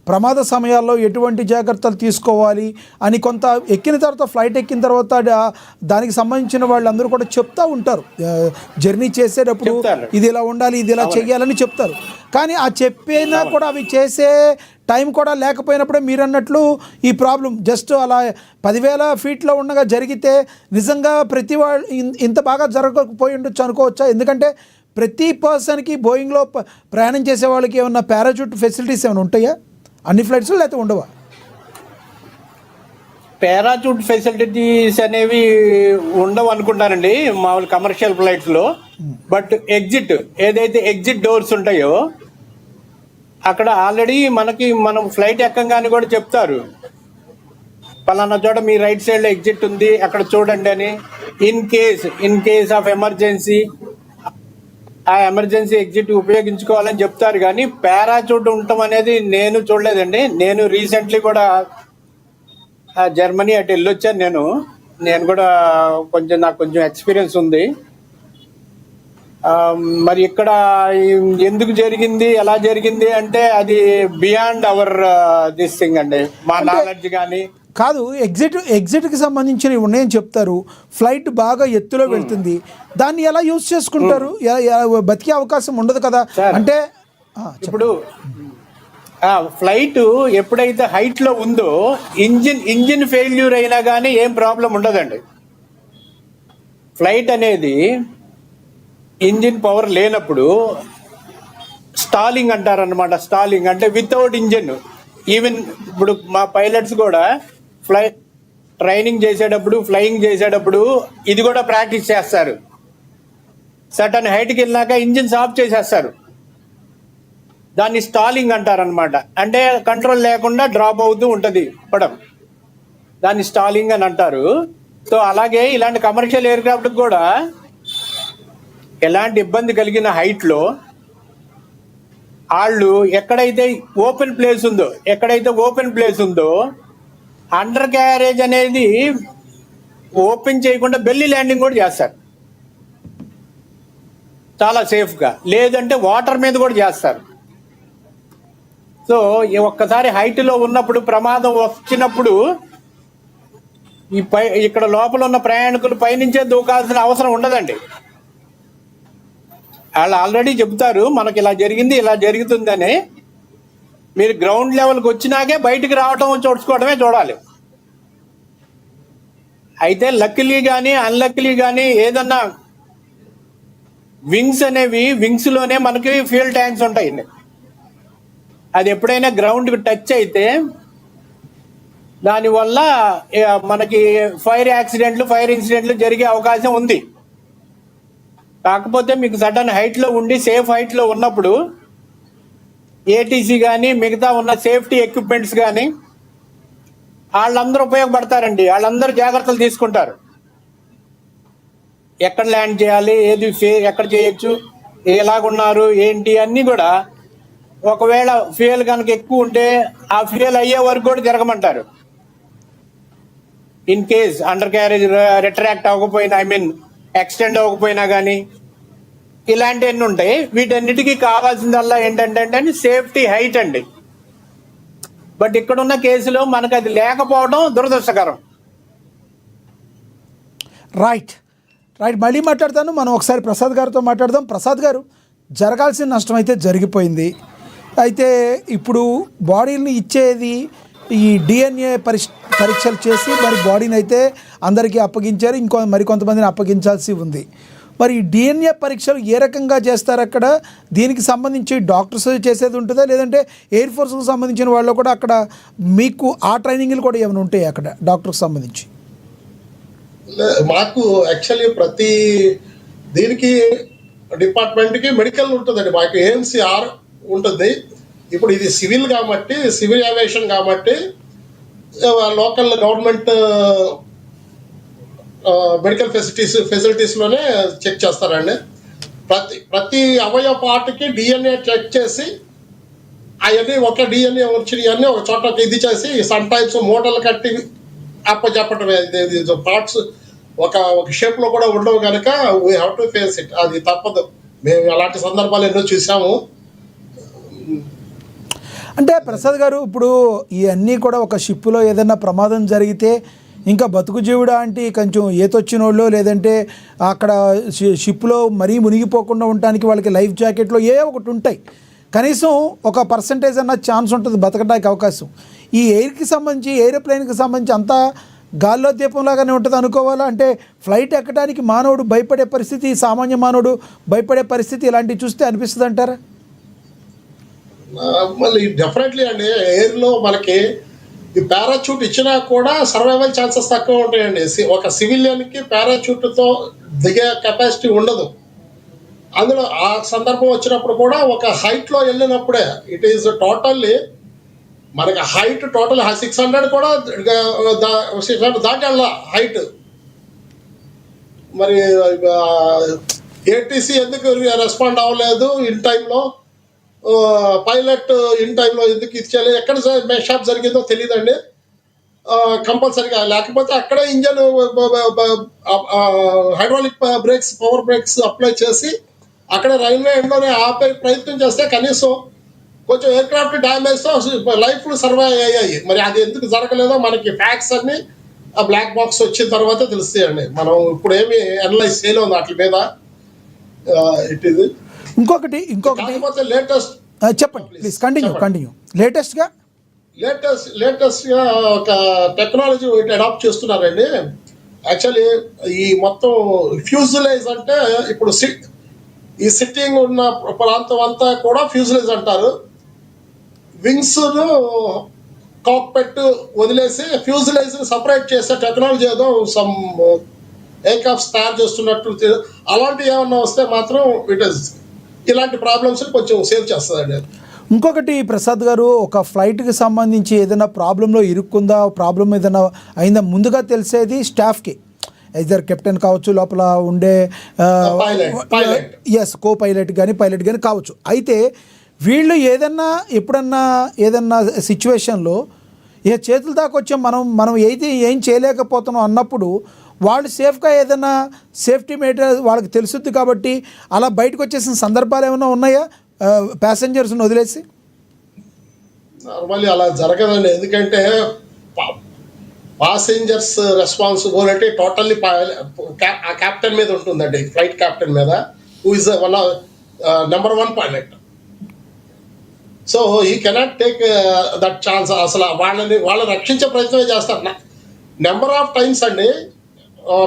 ప్రమాద సమయాల్లో ఎటువంటి జాగ్రత్తలు తీసుకోవాలి అని కొంత ఎక్కిన తర్వాత ఫ్లైట్ ఎక్కిన తర్వాత దానికి సంబంధించిన వాళ్ళందరూ కూడా చెప్తూ ఉంటారు. జర్నీ చేసేటప్పుడు ఇది ఇలా ఉండాలి, ఇది ఇలా చెయ్యాలని చెప్తారు. కానీ ఆ చెప్పినా కూడా అవి చేసే టైం కూడా లేకపోయినప్పుడే మీరు అన్నట్లు ఈ ప్రాబ్లం జస్ట్ అలా 10,000 ఫీట్లో ఉండగా జరిగితే నిజంగా ప్రతి వాళ్ళు ఇంత బాగా జరగకపోయి ఉండొచ్చు అనుకోవచ్చా? ఎందుకంటే ప్రతి పర్సన్కి బోయింగ్లో ప్రయాణం చేసే వాళ్ళకి ఏమన్నా పారాచూట్ ఫెసిలిటీస్ ఏమైనా ఉంటాయా అన్ని ఫ్లైట్స్లో, లేకపోతే ఉండవా? పారాచూట్ ఫెసిలిటీస్ అనేవి ఉండవు అనుకుంటానండి మామూలు కమర్షియల్ ఫ్లైట్స్లో. బట్ ఏదైతే ఎగ్జిట్ డోర్స్ ఉంటాయో అక్కడ ఆల్రెడీ మనం ఫ్లైట్ ఎక్కంగానే కూడా చెప్తారు, పలానా చోట మీ రైట్ సైడ్లో ఎగ్జిట్ ఉంది అక్కడ చూడండి అని. ఇన్ కేస్ ఆఫ్ ఎమర్జెన్సీ ఆ ఎమర్జెన్సీ ఎగ్జిట్ ఉపయోగించుకోవాలని చెప్తారు. కానీ పారాచూట్ ఉండటం అనేది నేను చూడలేదండి. నేను రీసెంట్లీ కూడా జర్మనీ అటు వెళ్ళొచ్చాను. నేను కూడా నాకు కొంచెం ఎక్స్పీరియన్స్ ఉంది. మరి ఇక్కడ ఎందుకు జరిగింది, ఎలా జరిగింది అంటే అది బియాండ్ అవర్ దిస్ థింగ్ అండి, మా నాలెడ్జ్ కానీ కాదు. ఎగ్జిట్కి సంబంధించినవి ఉన్నాయని చెప్తారు. ఫ్లైట్ బాగా ఎత్తులో వెళ్తుంది, దాన్ని ఎలా యూజ్ చేసుకుంటారు? బతికే అవకాశం ఉండదు కదా. అంటే ఇప్పుడు ఫ్లైట్ ఎప్పుడైతే హైట్ లో ఉందో ఇంజిన్ ఫెయిల్యూర్ అయినా కానీ ఏం ప్రాబ్లం ఉండదండి. ఫ్లైట్ అనేది ఇంజిన్ పవర్ లేనప్పుడు స్టాలింగ్ అంటారనమాట. స్టాలింగ్ అంటే వితౌట్ ఇంజిన్. ఈవెన్ ఇప్పుడు మా పైలట్స్ కూడా ట్రైనింగ్ చేసేటప్పుడు, ఫ్లయింగ్ చేసేటప్పుడు ఇది కూడా ప్రాక్టీస్ చేస్తారు. సర్టన్ హైట్కి వెళ్ళినాక ఇంజిన్స్ ఆఫ్ చేసేస్తారు. దాన్ని స్టాలింగ్ అంటారనమాట. అంటే కంట్రోల్ లేకుండా డ్రాప్ అవుతూ ఉంటుంది పడం, దాన్ని స్టాలింగ్ అని అంటారు. సో అలాగే ఇలాంటి కమర్షియల్ ఎయిర్క్రాఫ్ట్ కూడా ఎలాంటి ఇబ్బంది కలిగిన హైట్లో వాళ్ళు ఎక్కడైతే ఓపెన్ ప్లేస్ ఉందో అండర్ క్యారేజ్ అనేది ఓపెన్ చేయకుండా బెల్లీ ల్యాండింగ్ కూడా చేస్తారు చాలా సేఫ్గా. లేదంటే వాటర్ మీద కూడా చేస్తారు. సో ఒక్కసారి హైట్లో ఉన్నప్పుడు ప్రమాదం వచ్చినప్పుడు ఇక్కడ లోపల ఉన్న ప్రయాణికులు పైనుంచే దూకాల్సిన అవసరం ఉండదండి. వాళ్ళు ఆల్రెడీ చెబుతారు మనకి ఇలా జరిగింది, ఇలా జరుగుతుందని. మీరు గ్రౌండ్ లెవెల్కి వచ్చినాకే బయటికి రావటం చూడాలి. అయితే లక్కీలీ కానీ అన్లక్కీలీ కానీ ఏదన్నా వింగ్స్ లోనే మనకి ఫ్యూయల్ ట్యాంక్స్ ఉంటాయండి. అది ఎప్పుడైనా గ్రౌండ్కి టచ్ అయితే దానివల్ల మనకి ఫైర్ ఇన్సిడెంట్లు జరిగే అవకాశం ఉంది. కాకపోతే మీకు సడన్ హైట్లో ఉండి సేఫ్ హైట్లో ఉన్నప్పుడు ఏటీసీ కానీ మిగతా ఉన్న సేఫ్టీ ఎక్విప్మెంట్స్ కానీ వాళ్ళందరూ ఉపయోగపడతారండి. వాళ్ళందరూ జాగ్రత్తలు తీసుకుంటారు. ఎక్కడ ల్యాండ్ చేయాలి, ఎక్కడ చేయొచ్చు, ఎలాగున్నారు ఏంటి అన్నీ కూడా. ఒకవేళ ఫ్యూయల్ కనుక ఎక్కువ ఉంటే ఆ ఫ్యూయల్ అయ్యే వరకు కూడా జరగమంటారు. In case undercarriage retract అవ్వకపోయినా, ఎక్స్టెండ్ అవ్వకపోయినా కానీ ఇలాంటివన్నీ ఉంటాయి. వీటన్నిటికీ కావాల్సిందల్లా ఏంటంటే సేఫ్టీ హైట్ అండి. బట్ ఇక్కడున్న కేసులో మనకు అది లేకపోవడం దురదృష్టకరం. రైట్. మళ్ళీ మాట్లాడతాను. మనం ఒకసారి ప్రసాద్ గారితో మాట్లాడదాం. ప్రసాద్ గారు, జరగాల్సిన నష్టం అయితే జరిగిపోయింది. అయితే ఇప్పుడు బాడీని ఇచ్చేది ఈ DNA పరీక్షలు చేసి మరి బాడీని అయితే అందరికీ అప్పగించారు. మరికొంతమందిని అప్పగించాల్సి ఉంది. మరి ఈ DNA పరీక్షలు ఏ రకంగా చేస్తారు అక్కడ? దీనికి సంబంధించి డాక్టర్స్ చేసేది ఉంటుందా, లేదంటే ఎయిర్ ఫోర్స్కి సంబంధించిన వాళ్ళు కూడా అక్కడ మీకు ఆ ట్రైనింగ్లు కూడా ఏమైనా ఉంటాయి అక్కడ డాక్టర్కి సంబంధించి? మాకు యాక్చువల్లీ ప్రతి దీనికి డిపార్ట్మెంట్కి మెడికల్ ఉంటుందండి. మాకు AMCR ఉంటుంది. ఇప్పుడు ఇది సివిల్ కాబట్టి, సివిల్ ఏవియేషన్ కాబట్టి లోకల్ గవర్నమెంట్ మెడికల్ ఫెసిలిటీస్లోనే చెక్ చేస్తారండి. ప్రతి అవయవ పార్ట్కి DNA చెక్ చేసి అవన్నీ ఒక DNA వచ్చినవన్నీ ఒక చోట ఇది చేసి సమ్ టైమ్స్ మూటలు కట్టి అప్పచెప్పటమే. పార్ట్స్ ఒక షేప్లో కూడా ఉండవు కనుక we have to face it. అది తప్పదు. మేము అలాంటి సందర్భాలు ఎన్నో చూసాము. అంటే ప్రసాద్ గారు, ఇప్పుడు ఇవన్నీ కూడా ఒక షిప్లో ఏదైనా ప్రమాదం జరిగితే ఇంకా బతుకు జీవుడా అంటే కొంచెం ఈతొచ్చిన వాళ్ళు, లేదంటే అక్కడ షిప్లో మరీ మునిగిపోకుండా ఉండడానికి వాళ్ళకి లైఫ్ జాకెట్లో ఒకటి ఉంటాయి, కనీసం ఒక పర్సంటేజ్ అన్న ఛాన్స్ ఉంటుంది బతకడానికి అవకాశం. ఈ ఎయిర్కి సంబంధించి, ఏరోప్లేన్కి సంబంధించి అంతా గాల్లో దీపంలాగానే ఉంటుంది అనుకోవాలా? అంటే ఫ్లైట్ ఎక్కడానికి మానవుడు భయపడే పరిస్థితి, సామాన్య మానవుడు భయపడే పరిస్థితి ఇలాంటివి చూస్తే అనిపిస్తుంది అంటారా? మళ్ళీ డెఫినెట్లీ అండి, ఎయిర్లో మనకి ఈ పారాచూట్ ఇచ్చినా కూడా సర్వైవల్ ఛాన్సెస్ తక్కువ ఉంటాయండి. ఒక సివిలియన్కి పారాచూట్తో దిగే కెపాసిటీ ఉండదు. అందులో ఆ సందర్భం వచ్చినప్పుడు కూడా ఒక హైట్లో వెళ్ళినప్పుడే ఇట్ ఈస్ టోటల్లీ మనకి హైట్ టోటల్ 600 కూడా 600 దాటి హైట్. మరి ఏటీసీ ఎందుకు రెస్పాండ్ అవ్వలేదు ఇన్ టైంలో, పైలట్ ఇన్ టైంలో ఎందుకు ఇచ్చేయలేదు, ఎక్కడ షాప్ జరిగిందో తెలియదండి. కంపల్సరీగా లేకపోతే అక్కడే engine hydraulic brakes, power brakes apply చేసి అక్కడ రైల్వే ఎండ్లోనే ఆపే ప్రయత్నం చేస్తే కనీసం కొంచెం ఎయిర్ క్రాఫ్ట్ డ్యామేజ్తో లైఫ్లు సర్వైవ్ అయ్యాయి. మరి అది ఎందుకు జరగలేదో మనకి ఫ్యాక్ట్స్ అన్ని ఆ బ్లాక్ బాక్స్ వచ్చిన తర్వాత తెలుస్తాయండి. మనం ఇప్పుడు ఏమి అనలైజ్ చేయలేము వాటి మీద. ఇట్ ఇది ఇంకొకటి లేటెస్ట్ చెప్పండి ప్లీజ్, కంటిన్యూ. లేటెస్ట్గా ఒక టెక్నాలజీ అడాప్ట్ చేస్తున్నారండి. యాక్చువల్లీ ఈ మొత్తం ఫ్యూజులైజ్ అంటే ఇప్పుడు ఈ సిట్టింగ్ ఉన్న ప్రాంతం అంతా కూడా ఫ్యూజులైజ్ అంటారు. వింగ్స్ కాక్పెట్ వదిలేసి ఫ్యూజులైజ్ సపరేట్ చేసే టెక్నాలజీ ఏదో సమ్ ఎయిర్క్రాఫ్ట్స్ తయారు చేస్తున్నట్టు. అలాంటివి ఏమన్నా వస్తే మాత్రం ఇలాంటి ప్రాబ్లమ్స్ కొంచెం సేవ్ చేస్తుందండి. ఇంకొకటి ప్రసాద్ గారు, ఒక ఫ్లైట్కి సంబంధించి ఏదైనా ప్రాబ్లంలో ఇరుక్కుందా, ప్రాబ్లం ఏదైనా అయిందా ముందుగా తెలిసేది స్టాఫ్కి, ఐదర్ కెప్టెన్ కావచ్చు, లోపల ఉండే కో పైలట్ కానీ కావచ్చు. అయితే వీళ్ళు ఎప్పుడన్నా ఏదన్నా సిచ్యువేషన్లో చేతుల దాకా వచ్చాం, మనం ఏం చేయలేకపోతున్నాం అన్నప్పుడు వాళ్ళు సేఫ్గా ఏదైనా సేఫ్టీ మెటీరియల్ వాళ్ళకి తెలుసుద్ది కాబట్టి అలా బయటకు వచ్చేసిన సందర్భాలు ఏమైనా ఉన్నాయా ప్యాసింజర్స్ని వదిలేసి? నార్మల్లీ అలా జరగదండి. ఎందుకంటే పాసెంజర్స్ రెస్పాన్సిబిలిటీ టోటల్లీ ఆ క్యాప్టెన్ మీద ఉంటుందండి, ఫ్లైట్ క్యాప్టెన్ మీద, who is number 1 pilot. So ఈ కెనాట్ టేక్ దట్ ఛాన్స్. అసలు వాళ్ళని రక్షించే ప్రయత్నమే చేస్తారు. నెంబర్ ఆఫ్ టైమ్స్ అండి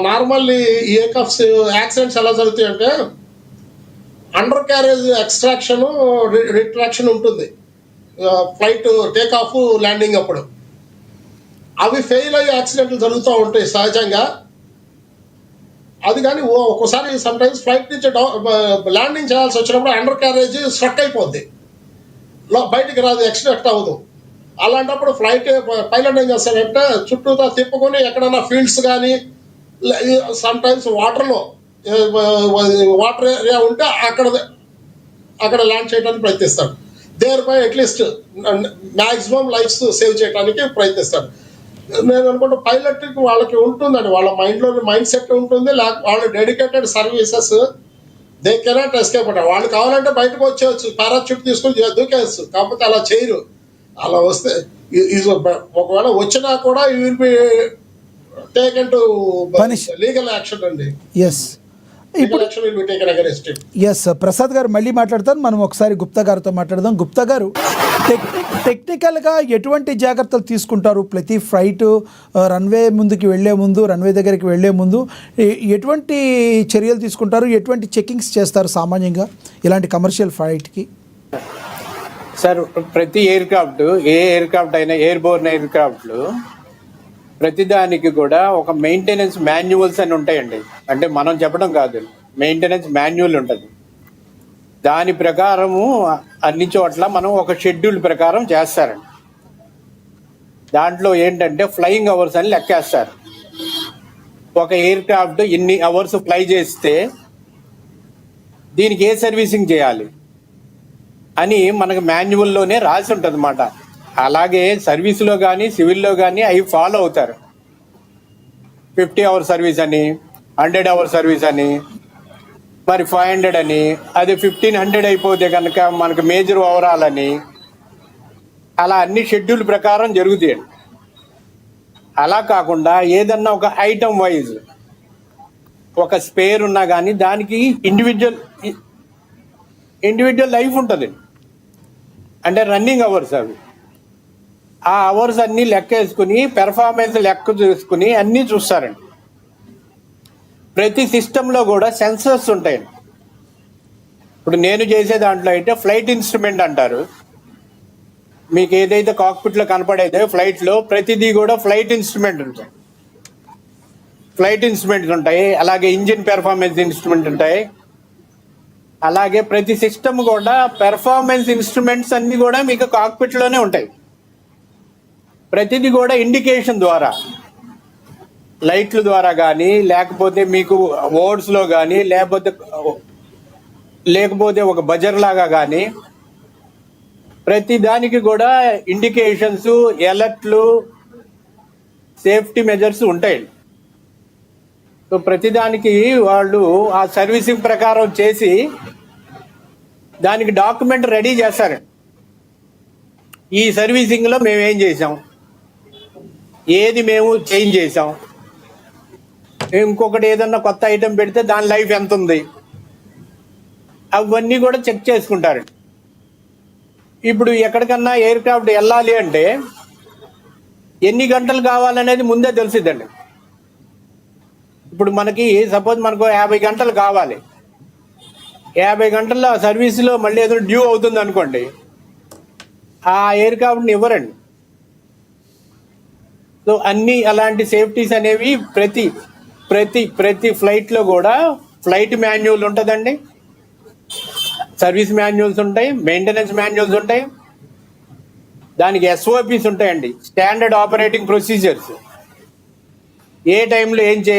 నార్మల్లీ ఈ ఎయిర్క్రాఫ్ట్స్ యాక్సిడెంట్స్ ఎలా జరుగుతాయి అంటే అండర్ క్యారేజ్ ఎక్స్ట్రాక్షన్, రిట్రాక్షన్ ఉంటుంది ఫ్లైట్ టేక్ ఆఫ్ ల్యాండింగ్ అప్పుడు. అవి ఫెయిల్ అయ్యి యాక్సిడెంట్లు జరుగుతూ ఉంటాయి సహజంగా. అది కానీ ఒక్కోసారి సమ్ టైమ్స్ ఫ్లైట్ నుంచి ల్యాండింగ్ చేయాల్సి వచ్చినప్పుడు అండర్ క్యారేజ్ స్ట్రక్ అయిపోద్ది, బయటికి రాదు, ఎక్స్ట్రాక్ట్ అవ్వదు. అలాంటప్పుడు పైలట్ ఏం చేస్తాడంటే చుట్టూతా తిప్పుకొని ఎక్కడైనా ఫీల్డ్స్ కానీ సమ్ టైమ్స్ వాటర్ ఏరియా ఉంటే అక్కడ ల్యాండ్ చేయడానికి ప్రయత్నిస్తాడు. Thereby at least maximum lives save చేయడానికి ప్రయత్నిస్తాడు. నేను అనుకుంటా పైలట్కి వాళ్ళకి ఉంటుందండి, వాళ్ళ మైండ్ సెట్ ఉంటుంది. వాళ్ళ dedicated services they cannot escape అంట. వాళ్ళు కావాలంటే బయటకు వచ్చేయచ్చు, పారాచూట్ తీసుకొని దూకేయచ్చు, కాకపోతే అలా చేయరు. అలా వస్తే ఒకవేళ వచ్చినా కూడా you will be taken to legal action అండి. ఎస్ ప్రసాద్ గారు మళ్ళీ మాట్లాడతాను. మనం ఒకసారి గుప్తా గారితో మాట్లాడదాం. గుప్తా గారు, టెక్నికల్గా ఎటువంటి జాగ్రత్తలు తీసుకుంటారు ప్రతి ఫ్లైట్ రన్వే దగ్గరికి వెళ్ళే ముందు ఎటువంటి చర్యలు తీసుకుంటారు, ఎటువంటి చెకింగ్స్ చేస్తారు సామాన్యంగా ఇలాంటి కమర్షియల్ ఫ్లైట్కి? సార్, ప్రతి ఏ ఎయిర్క్రాఫ్ట్ అయినా ఎయిర్బోర్న్ ఎయిర్క్రాఫ్ట్లు ప్రతిదానికి కూడా ఒక మెయింటెనెన్స్ మాన్యువల్స్ అని ఉంటాయండి. అంటే మనం చెప్పడం కాదు, మెయింటెనెన్స్ మాన్యువల్ ఉంటుంది. దాని ప్రకారము అన్ని చోట్ల మనం ఒక షెడ్యూల్ ప్రకారం చేస్తారండి. దాంట్లో ఏంటంటే ఫ్లయింగ్ అవర్స్ అని లెక్కేస్తారు. ఒక ఎయిర్క్రాఫ్ట్ ఇన్ని అవర్స్ ఫ్లై చేస్తే దీనికి ఏ సర్వీసింగ్ చేయాలి అని మనకు మాన్యువల్లోనే రాసి ఉంటుంది అన్నమాట. అలాగే సర్వీస్లో కానీ సివిల్లో కానీ అవి ఫాలో అవుతారు. 50 hour సర్వీస్ అని, 100 hour సర్వీస్ అని, మరి 500 అని, అది 1500 అయిపోతే కనుక మనకు మేజర్ ఓవరాల్ అని అలా అన్ని షెడ్యూల్ ప్రకారం జరుగుతాయండి. అలా కాకుండా ఏదన్నా ఒక ఐటమ్ వైజ్ ఒక స్పేర్ ఉన్నా కానీ దానికి ఇండివిజువల్ లైఫ్ ఉంటుంది. అంటే రన్నింగ్ అవర్స్ అవి. ఆ అవర్స్ అన్నీ లెక్క వేసుకుని పెర్ఫార్మెన్స్ లెక్క చూసుకుని అన్నీ చూస్తారండి. ప్రతి సిస్టంలో కూడా సెన్సర్స్ ఉంటాయండి. ఇప్పుడు నేను చేసే దాంట్లో అయితే ఫ్లైట్ ఇన్స్ట్రుమెంట్ అంటారు. మీకు ఏదైతే కాక్పిట్లో కనపడేదో ఫ్లైట్లో ప్రతిదీ కూడా ఫ్లైట్ ఇన్స్ట్రుమెంట్ ఉంటాయి. ఫ్లైట్ ఇన్స్ట్రుమెంట్స్ ఉంటాయి, అలాగే ఇంజిన్ పెర్ఫార్మెన్స్ ఇన్స్ట్రుమెంట్ ఉంటాయి. అలాగే ప్రతి సిస్టమ్ కూడా పెర్ఫార్మెన్స్ ఇన్స్ట్రుమెంట్స్ అన్ని కూడా మీకు కాక్పిట్లోనే ఉంటాయి. ప్రతిదీ కూడా ఇండికేషన్ ద్వారా, లైట్ల ద్వారా కానీ, లేకపోతే మీకు వర్డ్స్లో కానీ, లేకపోతే ఒక బజర్ లాగా కానీ, ప్రతి దానికి కూడా ఇండికేషన్స్, అలర్ట్లు, సేఫ్టీ మెజర్స్ ఉంటాయి. సో ప్రతిదానికి వాళ్ళు ఆ సర్వీసింగ్ ప్రకారం చేసి దానికి డాక్యుమెంట్ రెడీ చేస్తారు. ఈ సర్వీసింగ్లో మేము ఏం చేసాం, ఏది మేము చేంజ్ చేసాం, ఇంకొకటి ఏదన్నా కొత్త ఐటెం పెడితే దాని లైఫ్ ఎంత ఉంది, అవన్నీ కూడా చెక్ చేసుకుంటారు. ఇప్పుడు ఎక్కడికన్నా ఎయిర్ క్రాఫ్ట్ వెళ్ళాలి అంటే ఎన్ని గంటలు కావాలనేది ముందే తెలిసిద్దండి. ఇప్పుడు మనకి సపోజ్ మనకు 50 గంటలు కావాలి, 50 గంటల్లో సర్వీస్లో మళ్ళీ ఏదో డ్యూ అవుతుంది అనుకోండి, ఆ ఎయిర్ క్రాఫ్ట్ని ఇవ్వరండి. సో అన్ని అలాంటి సేఫ్టీస్ అనేవి ప్రతి ప్రతి ప్రతి ఫ్లైట్లో కూడా ఫ్లైట్ మాన్యువల్ ఉంటుందండి, సర్వీస్ మాన్యువల్స్ ఉంటాయి, మెయింటెనెన్స్ మాన్యువల్స్ ఉంటాయి, దానికి SOPs ఉంటాయండి, స్టాండర్డ్ ఆపరేటింగ్ ప్రొసీజర్స్. ఏ టైంలో ఏం చేయాలి